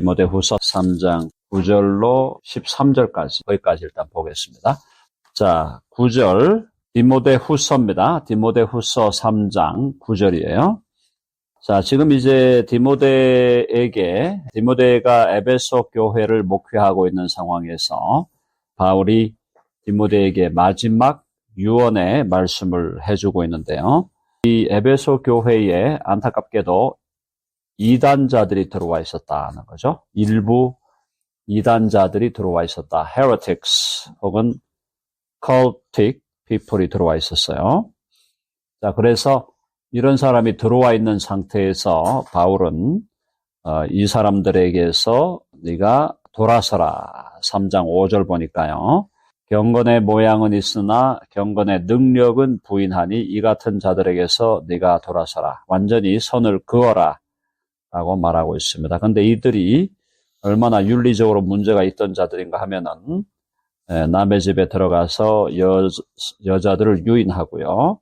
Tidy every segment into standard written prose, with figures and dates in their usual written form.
디모데후서 3장 9절로 13절까지 거기까지 일단 보겠습니다. 자, 9절 디모데후서입니다. 디모데후서 3장 9절이에요. 자, 지금 이제 디모데가 에베소 교회를 목회하고 있는 상황에서 바울이 디모데에게 마지막 유언의 말씀을 해주고 있는데요. 이 에베소 교회에 안타깝게도 이단자들이 들어와 있었다는 거죠. 일부 이단자들이 들어와 있었다. heretics 혹은 cultic people이 들어와 있었어요. 자, 그래서 이런 사람이 들어와 있는 상태에서 바울은 이 사람들에게서 네가 돌아서라. 3장 5절 보니까요. 경건의 모양은 있으나 경건의 능력은 부인하니 이 같은 자들에게서 네가 돌아서라. 완전히 선을 그어라. 라고 말하고 있습니다. 그런데 이들이 얼마나 윤리적으로 문제가 있던 자들인가 하면은 남의 집에 들어가서 여자들을 유인하고요.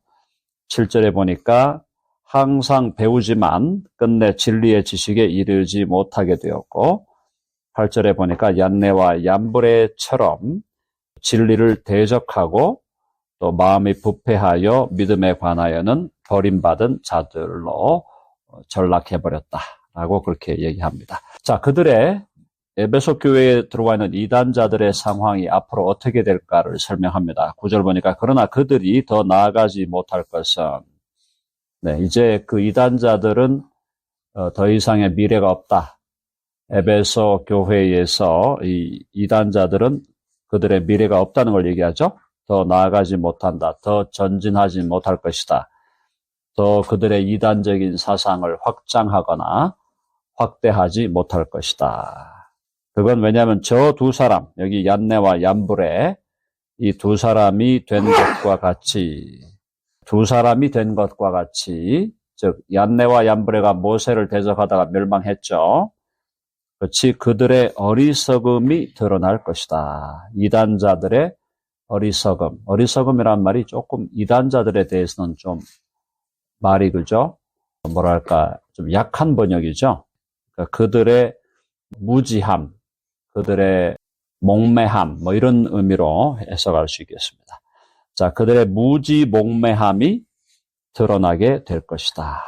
7절에 보니까 항상 배우지만 끝내 진리의 지식에 이르지 못하게 되었고 8절에 보니까 얀네와 얀브레처럼 진리를 대적하고 또 마음이 부패하여 믿음에 관하여는 버림받은 자들로 전락해버렸다라고 그렇게 얘기합니다. 자, 그들의 에베소 교회에 들어와 있는 이단자들의 상황이 앞으로 어떻게 될까를 설명합니다. 9절 보니까 그러나 그들이 더 나아가지 못할 것은 이제 그 이단자들은 더 이상의 미래가 없다. 에베소 교회에서 이 이단자들은 그들의 미래가 없다는 걸 얘기하죠. 더 나아가지 못한다. 더 전진하지 못할 것이다. 더 그들의 이단적인 사상을 확장하거나 확대하지 못할 것이다. 그건 왜냐하면 저 두 사람, 여기 얀네와 얀브레, 이 두 사람이 된 것과 같이, 즉 얀네와 얀브레가 모세를 대적하다가 멸망했죠. 그렇지 그들의 어리석음이 드러날 것이다. 이단자들의 어리석음이란 말이 조금 이단자들에 대해서는 좀 말이 그죠? 뭐랄까 좀 약한 번역이죠. 그러니까 그들의 무지함, 그들의 몽매함 뭐 이런 의미로 해석할 수 있겠습니다. 자, 그들의 무지몽매함이 드러나게 될 것이다.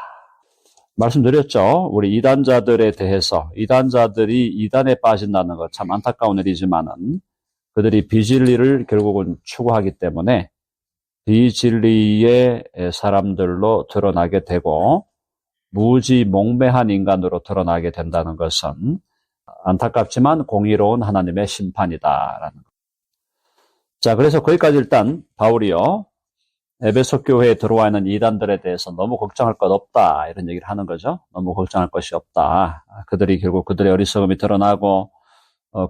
말씀드렸죠. 우리 이단자들에 대해서 이단자들이 이단에 빠진다는 것 참 안타까운 일이지만은 그들이 비진리를 결국은 추구하기 때문에 비진리의 사람들로 드러나게 되고 무지몽매한 인간으로 드러나게 된다는 것은 안타깝지만 공의로운 하나님의 심판이다라는 것. 자, 그래서 거기까지 일단 바울이요. 에베소 교회에 들어와 있는 이단들에 대해서 너무 걱정할 것 없다 이런 얘기를 하는 거죠. 너무 걱정할 것이 없다. 그들이 결국 그들의 어리석음이 드러나고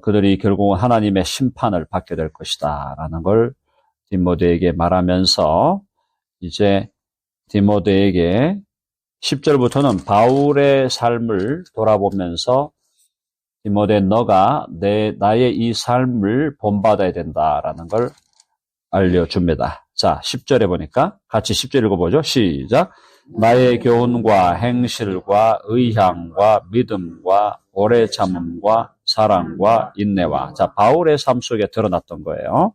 그들이 결국 하나님의 심판을 받게 될 것이다 라는 걸 디모데에게 말하면서 이제 디모데에게 10절부터는 바울의 삶을 돌아보면서 디모데 너가 나의 이 삶을 본받아야 된다라는 걸 알려줍니다. 자, 10절에 보니까 같이 10절 읽어보죠. 시작. 나의 교훈과 행실과 의향과 믿음과 오래 참음과 사랑과 인내와. 자, 바울의 삶 속에 드러났던 거예요.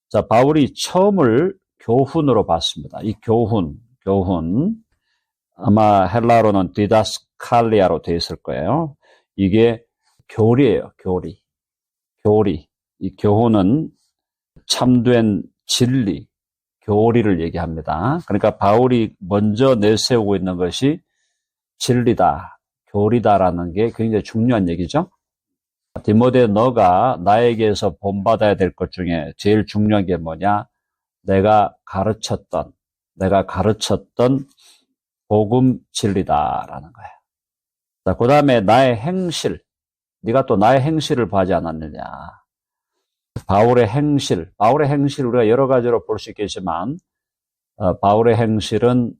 자, 바울이 처음을 교훈으로 봤습니다. 이 교훈 아마 헬라어로는 디다스칼리아로 되어 있을 거예요. 이게 교리예요. 교리. 이 교훈은 참된 진리, 교리를 얘기합니다. 그러니까 바울이 먼저 내세우고 있는 것이 진리다, 교리다라는 게 굉장히 중요한 얘기죠. 디모데 너가 나에게서 본받아야 될 것 중에 제일 중요한 게 뭐냐? 내가 가르쳤던 복음 진리다라는 거예요. 자, 그 다음에 나의 행실, 네가 또 나의 행실을 봐지 않았느냐? 바울의 행실 우리가 여러 가지로 볼 수 있겠지만 바울의 행실은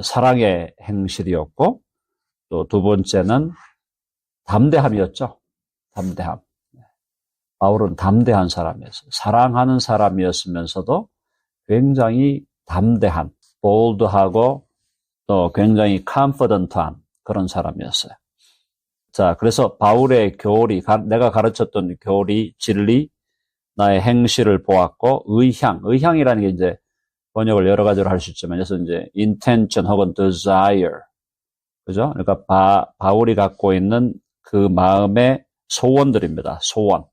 사랑의 행실이었고 또 두 번째는 담대함이었죠. 담대함. 바울은 담대한 사람이었어요. 사랑하는 사람이었으면서도 굉장히 담대한, bold하고 또 굉장히 confident한 그런 사람이었어요. 자, 그래서 바울의 교리, 내가 가르쳤던 교리, 진리, 나의 행실을 보았고, 의향이라는 게 이제 번역을 여러 가지로 할 수 있지만, 그래서 이제 intention 혹은 desire. 그죠? 그러니까 바울이 갖고 있는 그 마음의 소원들입니다. 소원.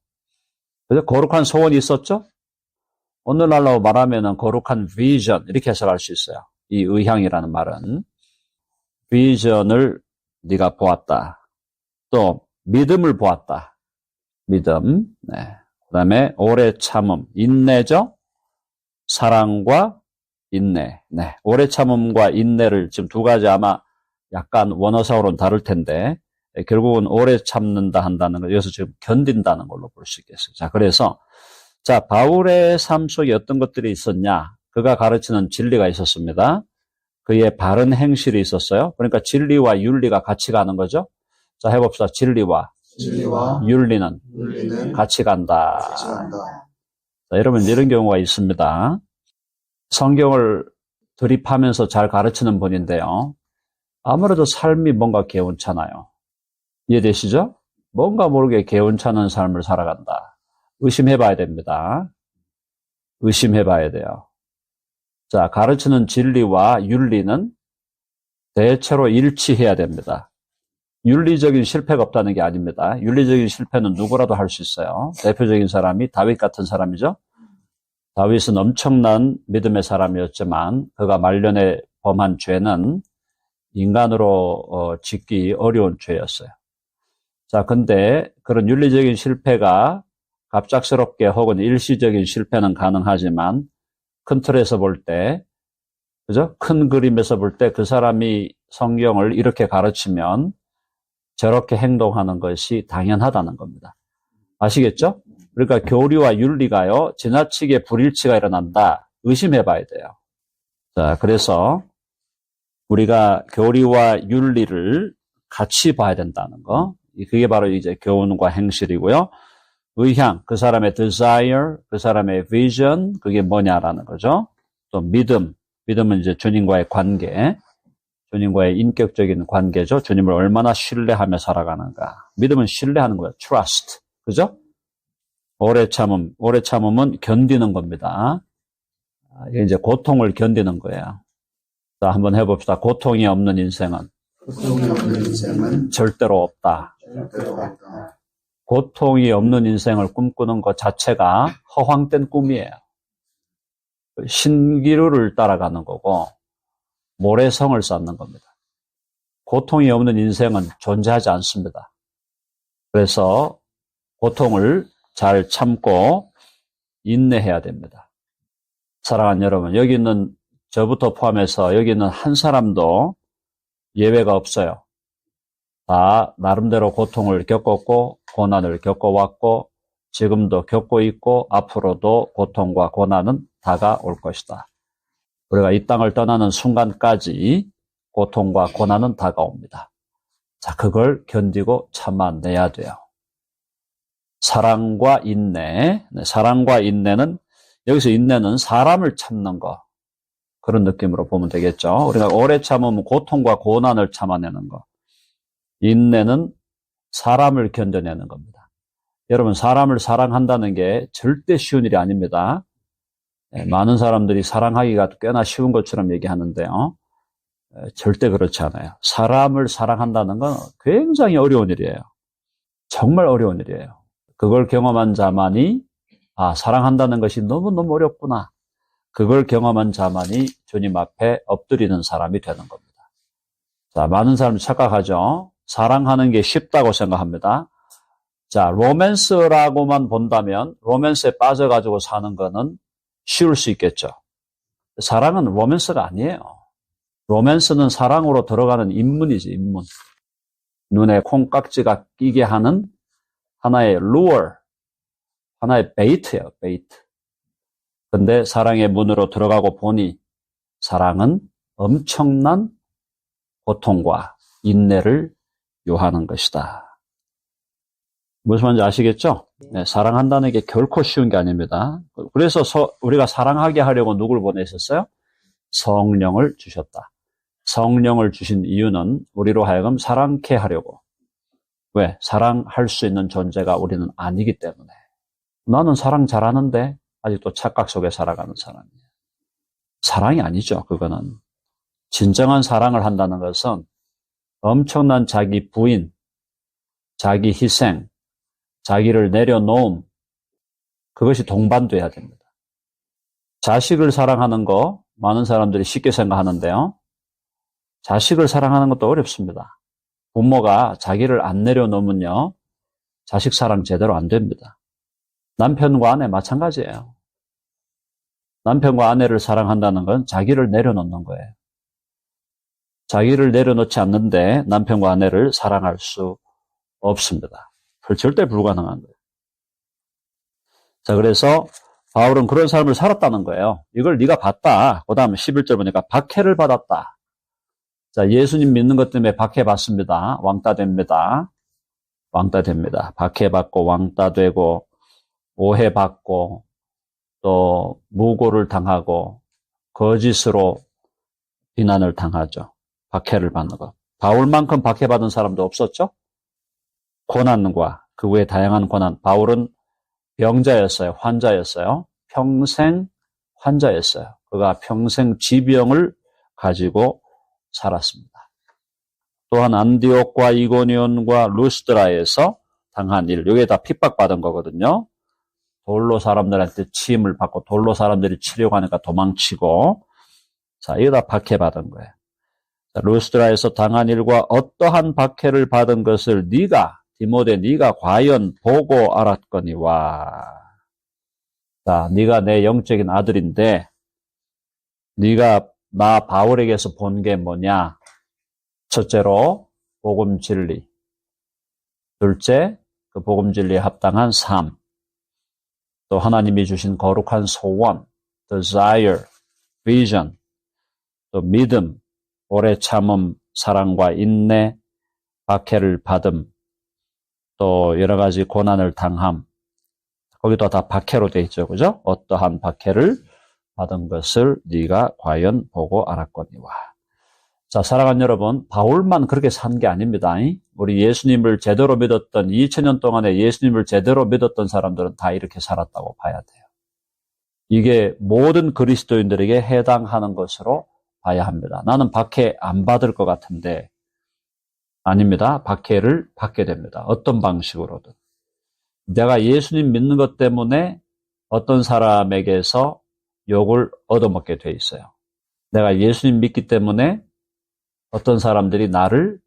그래서 거룩한 소원이 있었죠? 오늘날로 말하면은 거룩한 vision, 이렇게 해석할 수 있어요. 이 의향이라는 말은. vision을 네가 보았다. 또 믿음을 보았다. 믿음. 네. 그다음에 오래 참음, 인내죠. 사랑과 인내. 네. 오래 참음과 인내를 지금 두 가지 아마 약간 원어사로는 다를 텐데 결국은 오래 참는다 한다는 거 여기서 지금 견딘다는 걸로 볼 수 있겠어요. 자, 그래서 자, 바울의 삶 속에 어떤 것들이 있었냐? 그가 가르치는 진리가 있었습니다. 그의 바른 행실이 있었어요. 그러니까 진리와 윤리가 같이 가는 거죠. 자, 해봅시다. 진리와 윤리는 같이 간다. 자, 여러분 이런 경우가 있습니다. 성경을 드립하면서 잘 가르치는 분인데요. 아무래도 삶이 뭔가 개운찮아요. 이해되시죠? 뭔가 모르게 개운찮은 삶을 살아간다. 의심해봐야 됩니다. 의심해봐야 돼요. 자, 가르치는 진리와 윤리는 대체로 일치해야 됩니다. 윤리적인 실패가 없다는 게 아닙니다. 윤리적인 실패는 누구라도 할 수 있어요. 대표적인 사람이 다윗 같은 사람이죠. 다윗은 엄청난 믿음의 사람이었지만 그가 말년에 범한 죄는 인간으로 짓기 어려운 죄였어요. 자, 근데 그런 윤리적인 실패가 갑작스럽게 혹은 일시적인 실패는 가능하지만 큰 틀에서 볼 때, 그죠? 큰 그림에서 볼 때 그 사람이 성경을 이렇게 가르치면 저렇게 행동하는 것이 당연하다는 겁니다. 아시겠죠? 그러니까 교리와 윤리가요, 지나치게 불일치가 일어난다. 의심해 봐야 돼요. 자, 그래서 우리가 교리와 윤리를 같이 봐야 된다는 거. 그게 바로 이제 교훈과 행실이고요. 의향, 그 사람의 desire, 그 사람의 vision, 그게 뭐냐라는 거죠. 또 믿음은 이제 주님과의 관계, 주님과의 인격적인 관계죠. 주님을 얼마나 신뢰하며 살아가는가. 믿음은 신뢰하는 거예요. trust. 그죠? 오래 참음은 견디는 겁니다. 이게 이제 고통을 견디는 거예요. 자, 한번 해봅시다. 고통이 없는 인생은 절대로 없다. 고통이 없는 인생을 꿈꾸는 것 자체가 허황된 꿈이에요. 신기루를 따라가는 거고 모래성을 쌓는 겁니다. 고통이 없는 인생은 존재하지 않습니다. 그래서 고통을 잘 참고 인내해야 됩니다. 사랑하는 여러분, 여기 있는 저부터 포함해서 여기 있는 한 사람도 예외가 없어요. 다 나름대로 고통을 겪었고 고난을 겪어왔고 지금도 겪고 있고 앞으로도 고통과 고난은 다가올 것이다. 우리가 이 땅을 떠나는 순간까지 고통과 고난은 다가옵니다. 자, 그걸 견디고 참아내야 돼요. 사랑과 인내. 사랑과 인내는 여기서 인내는 사람을 참는 거. 그런 느낌으로 보면 되겠죠. 우리가 오래 참으면 고통과 고난을 참아내는 거. 인내는 사람을 견뎌내는 겁니다. 여러분, 사람을 사랑한다는 게 절대 쉬운 일이 아닙니다. 많은 사람들이 사랑하기가 꽤나 쉬운 것처럼 얘기하는데요. 절대 그렇지 않아요. 사람을 사랑한다는 건 굉장히 어려운 일이에요. 정말 어려운 일이에요. 그걸 경험한 자만이 사랑한다는 것이 너무너무 어렵구나. 그걸 경험한 자만이 주님 앞에 엎드리는 사람이 되는 겁니다. 자, 많은 사람이 착각하죠. 사랑하는 게 쉽다고 생각합니다. 자, 로맨스라고만 본다면 로맨스에 빠져가지고 사는 거는 쉬울 수 있겠죠. 사랑은 로맨스가 아니에요. 로맨스는 사랑으로 들어가는 입문이지, 입문. 눈에 콩깍지가 끼게 하는 하나의 lure, 하나의 베이트예요, 베이트. 근데 사랑의 문으로 들어가고 보니 사랑은 엄청난 고통과 인내를 요하는 것이다. 무슨 말인지 아시겠죠? 네, 사랑한다는 게 결코 쉬운 게 아닙니다. 그래서 우리가 사랑하게 하려고 누굴 보내셨어요? 성령을 주셨다. 성령을 주신 이유는 우리로 하여금 사랑케 하려고, 왜? 사랑할 수 있는 존재가 우리는 아니기 때문에. 나는 사랑 잘하는데 아직도 착각 속에 살아가는 사람이에요. 사랑이 아니죠, 그거는. 진정한 사랑을 한다는 것은 엄청난 자기 부인, 자기 희생, 자기를 내려놓음, 그것이 동반돼야 됩니다. 자식을 사랑하는 거 많은 사람들이 쉽게 생각하는데요. 자식을 사랑하는 것도 어렵습니다. 부모가 자기를 안 내려놓으면요, 자식 사랑 제대로 안 됩니다. 남편과 아내 마찬가지예요. 남편과 아내를 사랑한다는 건 자기를 내려놓는 거예요. 자기를 내려놓지 않는데 남편과 아내를 사랑할 수 없습니다. 절대 불가능한 거예요. 자, 그래서 바울은 그런 삶을 살았다는 거예요. 이걸 네가 봤다. 그 다음에 11절 보니까 박해를 받았다. 자, 예수님 믿는 것 때문에 박해받습니다. 왕따 됩니다. 왕따 됩니다. 박해받고 왕따 되고 오해받고 또 무고를 당하고 거짓으로 비난을 당하죠. 박해를 받는 것. 바울만큼 박해받은 사람도 없었죠? 고난과 그 외에 다양한 고난. 바울은 병자였어요. 환자였어요. 평생 환자였어요. 그가 평생 지병을 가지고 살았습니다. 또한 안디옥과 이고니온과 루스드라에서 당한 일, 이게 다 핍박받은 거거든요. 돌로 사람들한테 치임을 받고 돌로 사람들이 치려고 하니까 도망치고, 자, 이거 다 박해받은 거예요. 자, 루스드라에서 당한 일과 어떠한 박해를 받은 것을 디모데 네가 과연 보고 알았거니와. 자, 네가 내 영적인 아들인데 네가 나 바울에게서 본 게 뭐냐? 첫째로 복음 진리, 둘째 그 복음 진리에 합당한 삶, 또 하나님이 주신 거룩한 소원, desire, vision, 또 믿음, 오래 참음, 사랑과 인내, 박해를 받음, 또 여러 가지 고난을 당함. 거기도 다 박해로 돼 있죠, 그죠? 어떠한 박해를 받은 것을 네가 과연 보고 알았거니와. 자, 사랑하는 여러분, 바울만 그렇게 산 게 아닙니다. 우리 예수님을 제대로 믿었던 2000년 동안에 예수님을 제대로 믿었던 사람들은 다 이렇게 살았다고 봐야 돼요. 이게 모든 그리스도인들에게 해당하는 것으로 봐야 합니다. 나는 박해 안 받을 것 같은데 아닙니다. 박해를 받게 됩니다. 어떤 방식으로든. 내가 예수님 믿는 것 때문에 어떤 사람에게서 욕을 얻어먹게 돼 있어요. 내가 예수님 믿기 때문에 어떤 사람들이 나를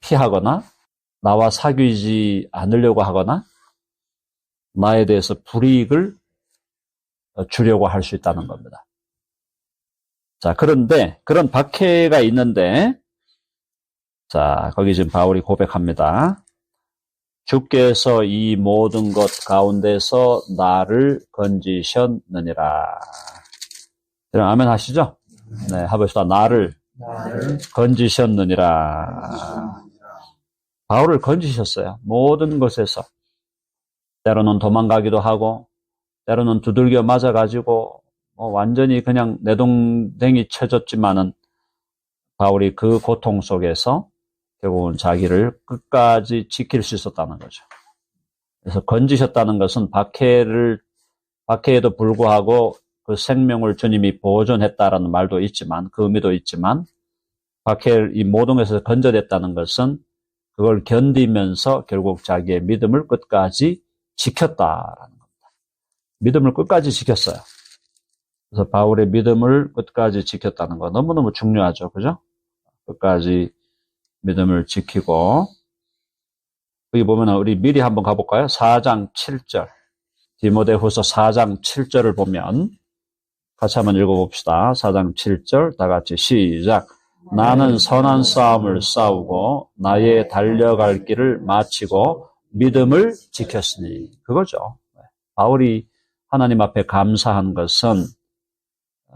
피하거나 나와 사귀지 않으려고 하거나 나에 대해서 불이익을 주려고 할 수 있다는 겁니다. 자, 그런데 그런 박해가 있는데, 자, 거기 지금 바울이 고백합니다. 주께서 이 모든 것 가운데서 나를 건지셨느니라. 여러분 아멘 하시죠? 네, 해봅시다. 나를 건지셨느니라. 바울을 건지셨어요. 모든 것에서. 때로는 도망가기도 하고, 때로는 두들겨 맞아가지고, 완전히 그냥 내동댕이 쳐졌지만은, 바울이 그 고통 속에서 결국은 자기를 끝까지 지킬 수 있었다는 거죠. 그래서 건지셨다는 것은 박해에도 불구하고 그 생명을 주님이 보존했다라는 말도 있지만, 그 의미도 있지만, 이 모든 것에서 건져냈다는 것은 그걸 견디면서 결국 자기의 믿음을 끝까지 지켰다라는 겁니다. 믿음을 끝까지 지켰어요. 그래서 바울의 믿음을 끝까지 지켰다는 거 너무너무 중요하죠. 그죠? 끝까지 믿음을 지키고, 여기 보면 우리 미리 한번 가볼까요? 4장 7절. 디모데후서 4장 7절을 보면 같이 한번 읽어봅시다. 4장 7절 다 같이 시작. 나는 선한 싸움을 싸우고 나의 달려갈 길을 마치고 믿음을 지켰으니. 그거죠. 바울이 하나님 앞에 감사한 것은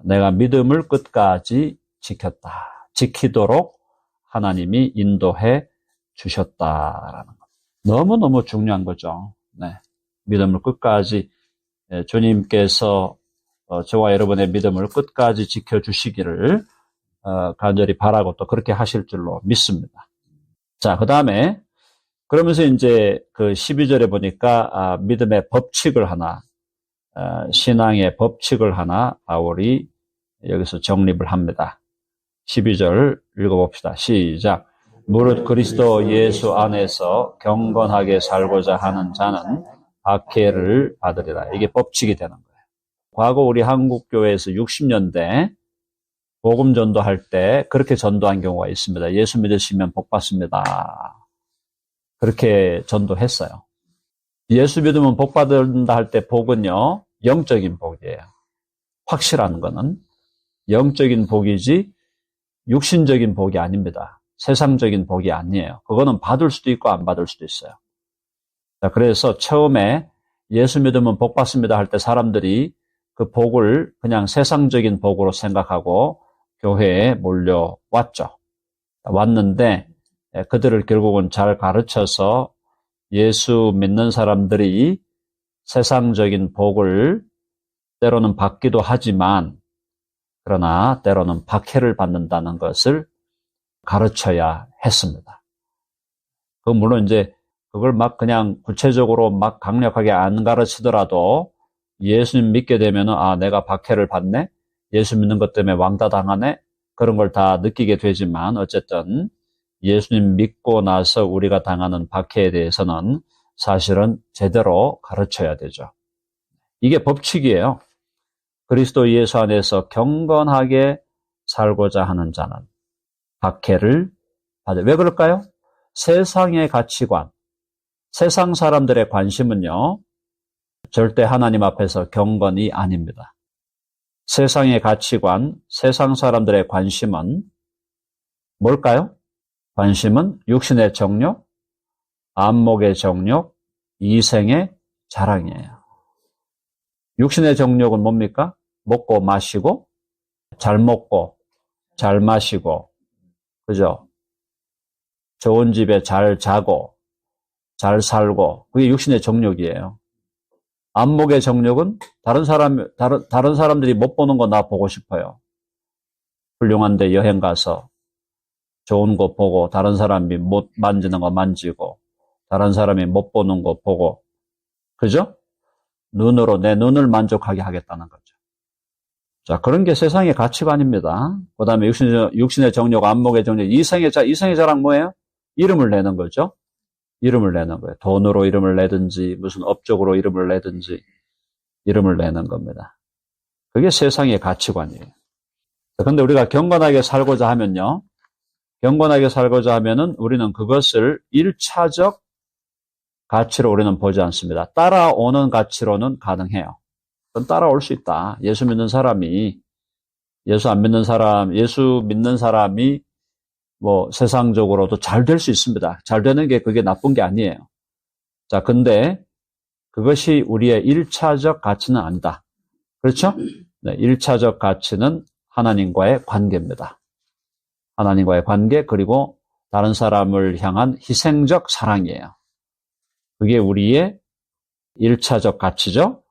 내가 믿음을 끝까지 지켰다. 지키도록 하나님이 인도해 주셨다라는 것. 너무너무 중요한 거죠. 네. 믿음을 끝까지, 주님께서 저와 여러분의 믿음을 끝까지 지켜주시기를 간절히 바라고 또 그렇게 하실 줄로 믿습니다. 자, 그 다음에, 그러면서 이제 그 12절에 보니까, 믿음의 법칙을 하나, 신앙의 법칙을 하나, 바울이 여기서 정립을 합니다. 12절 읽어봅시다. 시작. 무릇 그리스도 예수 안에서 경건하게 살고자 하는 자는 박해를 받으리라. 이게 법칙이 되는 거예요. 과거 우리 한국교회에서 60년대 복음 전도할 때 그렇게 전도한 경우가 있습니다. 예수 믿으시면 복 받습니다. 그렇게 전도했어요. 예수 믿으면 복 받는다 할 때 복은요, 영적인 복이에요. 확실한 거는 영적인 복이지 육신적인 복이 아닙니다. 세상적인 복이 아니에요. 그거는 받을 수도 있고 안 받을 수도 있어요. 자, 그래서 처음에 예수 믿으면 복 받습니다 할 때 사람들이 그 복을 그냥 세상적인 복으로 생각하고 교회에 몰려왔죠. 왔는데 그들을 결국은 잘 가르쳐서 예수 믿는 사람들이 세상적인 복을 때로는 받기도 하지만 그러나 때로는 박해를 받는다는 것을 가르쳐야 했습니다. 물론 이제 그걸 막 그냥 구체적으로 막 강력하게 안 가르치더라도 예수님 믿게 되면 내가 박해를 받네? 예수 믿는 것 때문에 왕따 당하네? 그런 걸 다 느끼게 되지만 어쨌든 예수님 믿고 나서 우리가 당하는 박해에 대해서는 사실은 제대로 가르쳐야 되죠. 이게 법칙이에요. 그리스도 예수 안에서 경건하게 살고자 하는 자는 박해를 받아요. 왜 그럴까요? 세상의 가치관, 세상 사람들의 관심은요, 절대 하나님 앞에서 경건이 아닙니다. 세상의 가치관, 세상 사람들의 관심은 뭘까요? 관심은 육신의 정욕, 안목의 정욕, 이생의 자랑이에요. 육신의 정욕은 뭡니까? 먹고 마시고, 잘 먹고, 잘 마시고, 그죠? 좋은 집에 잘 자고, 잘 살고, 그게 육신의 정욕이에요. 안목의 정욕은 다른 사람들이 못 보는 거 나 보고 싶어요. 훌륭한 데 여행 가서 좋은 거 보고, 다른 사람이 못 만지는 거 만지고, 다른 사람이 못 보는 거 보고, 그죠? 눈으로 내 눈을 만족하게 하겠다는 거죠. 자, 그런 게 세상의 가치관입니다. 그 다음에 육신의 정욕, 안목의 정욕, 이생의 자랑 뭐예요? 이름을 내는 거죠. 이름을 내는 거예요. 돈으로 이름을 내든지, 무슨 업적으로 이름을 내든지, 이름을 내는 겁니다. 그게 세상의 가치관이에요. 그런데 우리가 경건하게 살고자 하면요, 경건하게 살고자 하면은 우리는 그것을 1차적 가치로 우리는 보지 않습니다. 따라오는 가치로는 가능해요. 그건 따라올 수 있다. 예수 믿는 사람이 뭐 세상적으로도 잘 될 수 있습니다. 잘 되는 게 그게 나쁜 게 아니에요. 자, 근데 그것이 우리의 1차적 가치는 아니다. 그렇죠? 네, 1차적 가치는 하나님과의 관계입니다. 하나님과의 관계, 그리고 다른 사람을 향한 희생적 사랑이에요. 그게 우리의 1차적 가치죠.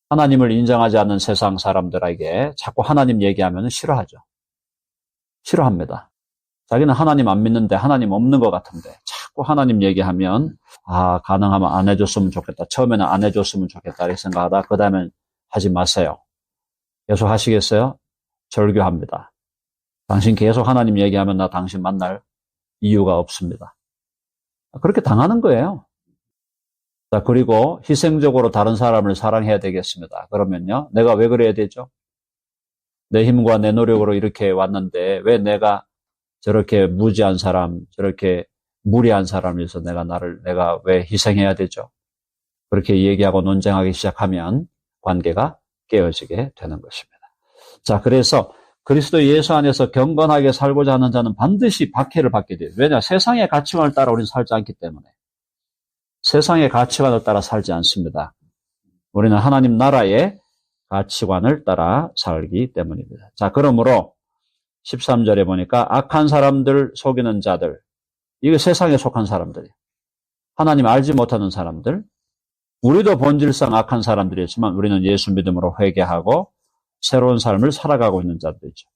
하나님을 인정하지 않는 세상 사람들에게 자꾸 하나님 얘기하면 싫어하죠. 싫어합니다. 자기는 하나님 안 믿는데 하나님 없는 것 같은데 자꾸 하나님 얘기하면 가능하면 안 해줬으면 좋겠다. 처음에는 안 해줬으면 좋겠다 이렇게 생각하다 그 다음엔 하지 마세요. 계속 하시겠어요? 절교합니다. 당신 계속 하나님 얘기하면 나 당신 만날 이유가 없습니다. 그렇게 당하는 거예요. 자, 그리고 희생적으로 다른 사람을 사랑해야 되겠습니다. 그러면요, 내가 왜 그래야 되죠? 내 힘과 내 노력으로 이렇게 왔는데 왜 내가 저렇게 무지한 사람, 저렇게 무리한 사람에서 내가 왜 희생해야 되죠? 그렇게 얘기하고 논쟁하기 시작하면 관계가 깨어지게 되는 것입니다. 자, 그래서 그리스도 예수 안에서 경건하게 살고자 하는 자는 반드시 박해를 받게 돼요. 왜냐? 세상의 가치관을 따라 우리는 살지 않기 때문에. 세상의 가치관을 따라 살지 않습니다. 우리는 하나님 나라의 가치관을 따라 살기 때문입니다. 자, 그러므로 13절에 보니까 악한 사람들 속이는 자들, 이게 세상에 속한 사람들이에요. 하나님 알지 못하는 사람들, 우리도 본질상 악한 사람들이었지만 우리는 예수 믿음으로 회개하고 새로운 삶을 살아가고 있는 자들이죠.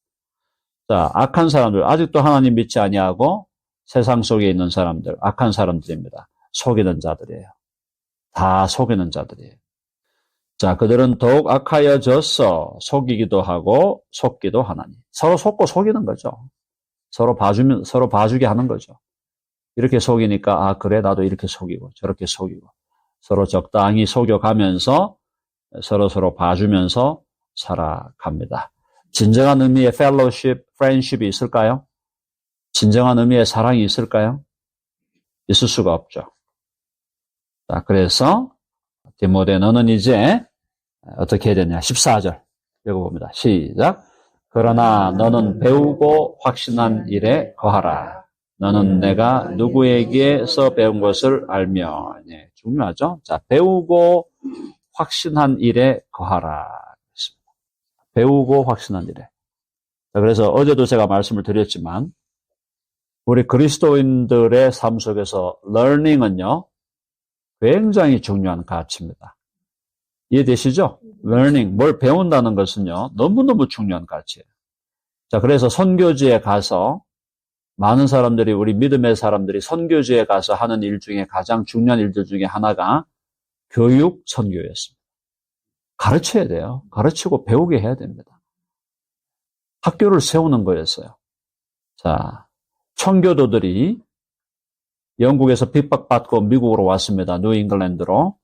자, 악한 사람들, 아직도 하나님 믿지 아니하고 세상 속에 있는 사람들, 악한 사람들입니다. 속이는 자들이에요. 다 속이는 자들이에요. 자, 그들은 더욱 악하여져서 속이기도 하고 속기도 하나니. 서로 속고 속이는 거죠. 서로 봐주게 하는 거죠. 이렇게 속이니까, 아, 그래, 나도 이렇게 속이고, 저렇게 속이고. 서로 적당히 속여가면서 서로 봐주면서 살아갑니다. 진정한 의미의 fellowship, friendship이 있을까요? 진정한 의미의 사랑이 있을까요? 있을 수가 없죠. 자, 그래서 디모데 너는 이제 어떻게 해야 되냐? 14절 읽어봅니다. 시작. 그러나 너는 배우고 확신한 일에 거하라. 너는 내가 누구에게서 배운 것을 알며. 네, 중요하죠? 자, 배우고 확신한 일에 거하라. 배우고 확신한 일에. 자, 그래서 어제도 제가 말씀을 드렸지만 우리 그리스도인들의 삶 속에서 learning은요, 굉장히 중요한 가치입니다. 이해되시죠? learning, 뭘 배운다는 것은요, 너무너무 중요한 가치예요. 자, 그래서 선교지에 가서 많은 사람들이, 우리 믿음의 사람들이 선교지에 가서 하는 일 중에 가장 중요한 일들 중에 하나가 교육 선교였습니다. 가르쳐야 돼요. 가르치고 배우게 해야 됩니다. 학교를 세우는 거였어요. 자, 청교도들이 영국에서 핍박받고 미국으로 왔습니다. 뉴잉글랜드로.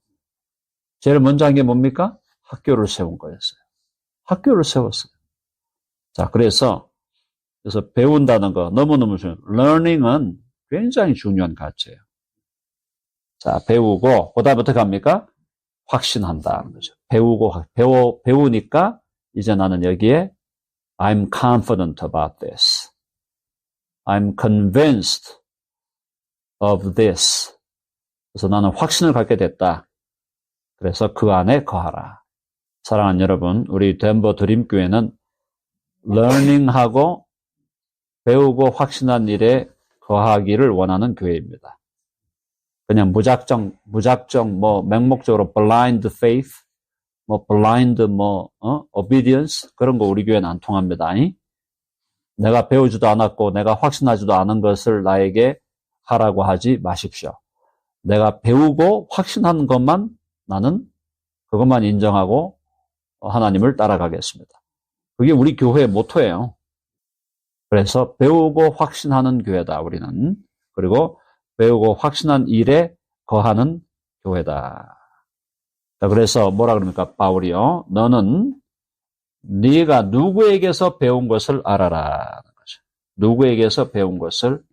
제일 먼저 한 게 뭡니까? 학교를 세운 거였어요. 학교를 세웠어요. 자, 그래서 배운다는 거 너무너무 중요해요. learning은 굉장히 중요한 가치예요. 자, 배우고, 그 다음에 어떻게 합니까? 확신한다는 거죠. 배우니까 이제 나는 여기에 I'm confident about this. I'm convinced of this. 그래서 나는 확신을 갖게 됐다. 그래서 그 안에 거하라. 사랑하는 여러분, 우리 덴버 드림교회는 learning하고 배우고 확신한 일에 거하기를 원하는 교회입니다. 그냥 무작정, 맹목적으로 blind faith, blind, obedience, 그런 거 우리 교회는 안 통합니다. 내가 배우지도 않았고, 내가 확신하지도 않은 것을 나에게 하라고 하지 마십시오. 내가 배우고 확신한 것만 나는 그것만 인정하고 하나님을 따라가겠습니다. 그게 우리 교회의 모토예요. 그래서 배우고 확신하는 교회다, 우리는. 그리고 배우고 확신한 일에 거하는 교회다. 자, 그래서 뭐라 그럽니까? 바울이요. 너는 네가 누구에게서 배운 것을 알아라. 누구에게서 배운 것을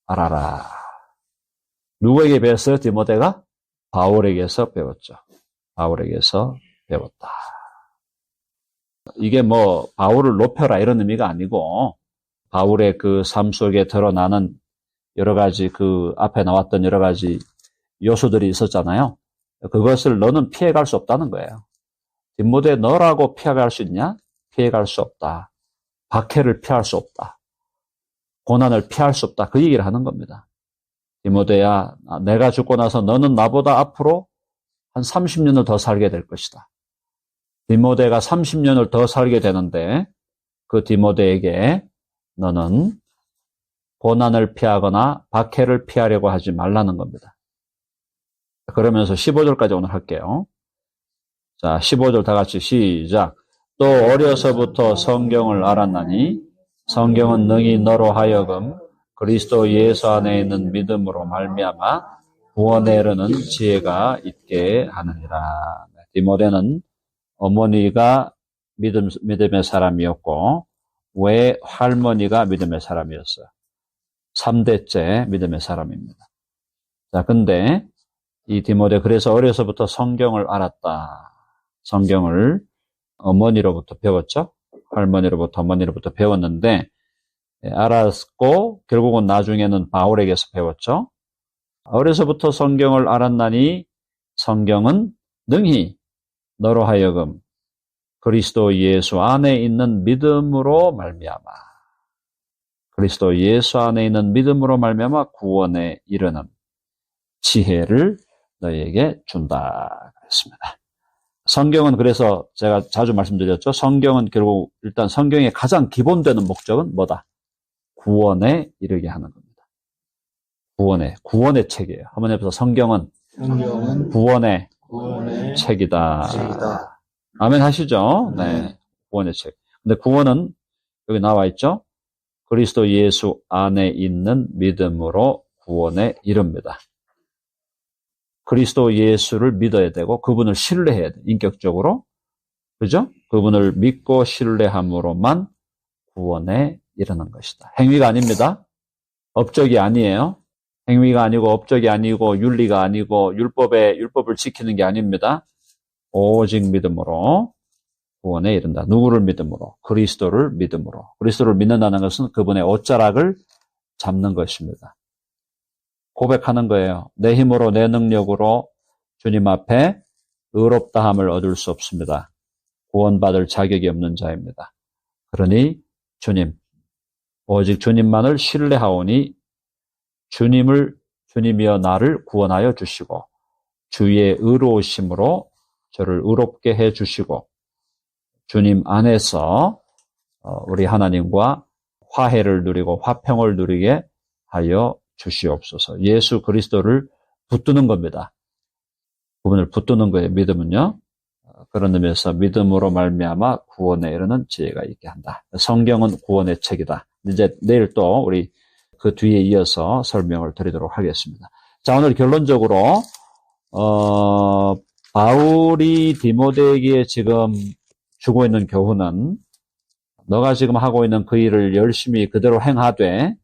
알아라. 누구에게 배웠어요? 디모데가? 바울에게서 배웠죠. 바울에게서 배웠다. 이게 바울을 높여라 이런 의미가 아니고 바울의 그 삶 속에 드러나는 여러 가지 그 앞에 나왔던 여러 가지 요소들이 있었잖아요. 그것을 너는 피해갈 수 없다는 거예요. 디모데 너라고 피해갈 수 있냐? 피해갈 수 없다. 박해를 피할 수 없다. 고난을 피할 수 없다. 그 얘기를 하는 겁니다. 디모데야, 내가 죽고 나서 너는 나보다 앞으로 한 30년을 더 살게 될 것이다. 디모데가 30년을 더 살게 되는데 그 디모데에게 너는 고난을 피하거나 박해를 피하려고 하지 말라는 겁니다. 그러면서 15절까지 오늘 할게요. 자, 15절 다 같이 시작. 또 어려서부터 성경을 알았나니 성경은 능히 너로 하여금 그리스도 예수 안에 있는 믿음으로 말미암아 구원에 이르는 지혜가 있게 하느니라. 디모데는 어머니가 믿음의 사람이었고 외할머니가 믿음의 사람이었어요. 3대째 믿음의 사람입니다. 자, 근데 이 디모데 그래서 어려서부터 성경을 알았다. 성경을 어머니로부터 배웠죠. 할머니로부터 어머니로부터 배웠는데 알았고 결국은 나중에는 바울에게서 배웠죠. 어려서부터 성경을 알았나니 성경은 능히 너로 하여금 그리스도 예수 안에 있는 믿음으로 말미암아 그리스도 예수 안에 있는 믿음으로 말미암아 구원에 이르는 지혜를 너희에게 준다 그랬습니다. 성경은 그래서 제가 자주 말씀드렸죠. 성경은 결국 일단 성경의 가장 기본되는 목적은 뭐다? 구원에 이르게 하는 겁니다. 구원의 책이에요. 한번 해보세요. 성경은 구원의 책이다. 아멘 하시죠? 네. 구원의 책. 근데 구원은 여기 나와 있죠? 그리스도 예수 안에 있는 믿음으로 구원에 이릅니다. 그리스도 예수를 믿어야 되고 그분을 신뢰해야 돼. 인격적으로. 그죠? 그분을 믿고 신뢰함으로만 구원에 이르는 것이다. 행위가 아닙니다. 업적이 아니에요. 행위가 아니고 업적이 아니고 윤리가 아니고 율법을 지키는 게 아닙니다. 오직 믿음으로 구원에 이른다. 누구를 믿음으로? 그리스도를 믿음으로. 그리스도를 믿는다는 것은 그분의 옷자락을 잡는 것입니다. 고백하는 거예요. 내 힘으로 내 능력으로 주님 앞에 의롭다함을 얻을 수 없습니다. 구원받을 자격이 없는 자입니다. 그러니 주님, 오직 주님만을 신뢰하오니 주님이여 나를 구원하여 주시고 주의 의로우심으로 저를 의롭게 해 주시고 주님 안에서 우리 하나님과 화해를 누리고 화평을 누리게 하여 주시옵소서. 예수 그리스도를 붙드는 겁니다. 그분을 붙드는 거예요. 믿음은요. 그런 의미에서 믿음으로 말미암아 구원에 이르는 지혜가 있게 한다. 성경은 구원의 책이다. 이제 내일 또 우리 그 뒤에 이어서 설명을 드리도록 하겠습니다. 자, 오늘 결론적으로 바울이 디모데에게 지금 주고 있는 교훈은 너가 지금 하고 있는 그 일을 열심히 그대로 행하되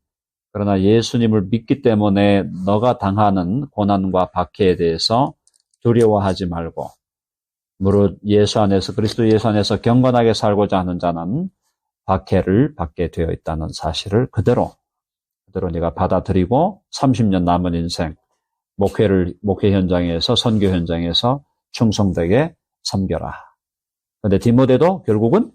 그러나 예수님을 믿기 때문에 너가 당하는 고난과 박해에 대해서 두려워하지 말고 무릇 예수 안에서 그리스도 예수 안에서 경건하게 살고자 하는 자는 박해를 받게 되어 있다는 사실을 그대로 네가 받아들이고 30년 남은 인생 목회 현장에서 선교 현장에서 충성되게 섬겨라. 그런데 디모데도 결국은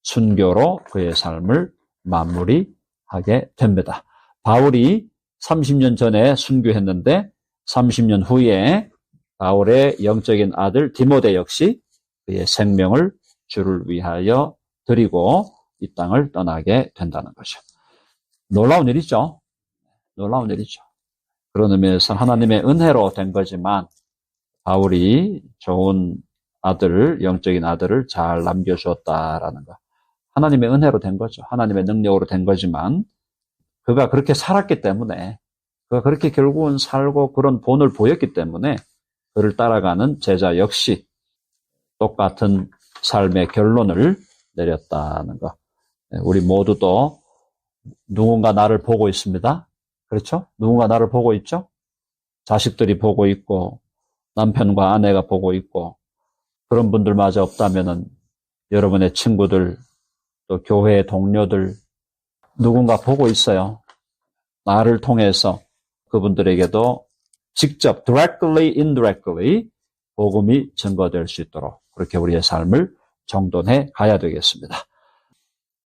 순교로 그의 삶을 마무리하게 됩니다. 바울이 30년 전에 순교했는데 30년 후에 바울의 영적인 아들 디모데 역시 그의 생명을 주를 위하여 드리고 이 땅을 떠나게 된다는 거죠. 놀라운 일이죠. 놀라운 일이죠. 그런 의미에서 하나님의 은혜로 된 거지만 바울이 좋은 아들을, 영적인 아들을 잘 남겨주었다라는 거. 하나님의 은혜로 된 거죠. 하나님의 능력으로 된 거지만 그가 그렇게 살았기 때문에 그가 그렇게 결국은 살고 그런 본을 보였기 때문에 그를 따라가는 제자 역시 똑같은 삶의 결론을 내렸다는 것. 우리 모두도 누군가 나를 보고 있습니다. 그렇죠? 누군가 나를 보고 있죠? 자식들이 보고 있고 남편과 아내가 보고 있고 그런 분들마저 없다면은 여러분의 친구들 또 교회의 동료들 누군가 보고 있어요. 나를 통해서 그분들에게도 직접 directly, indirectly 복음이 증거될 수 있도록 그렇게 우리의 삶을 정돈해 가야 되겠습니다.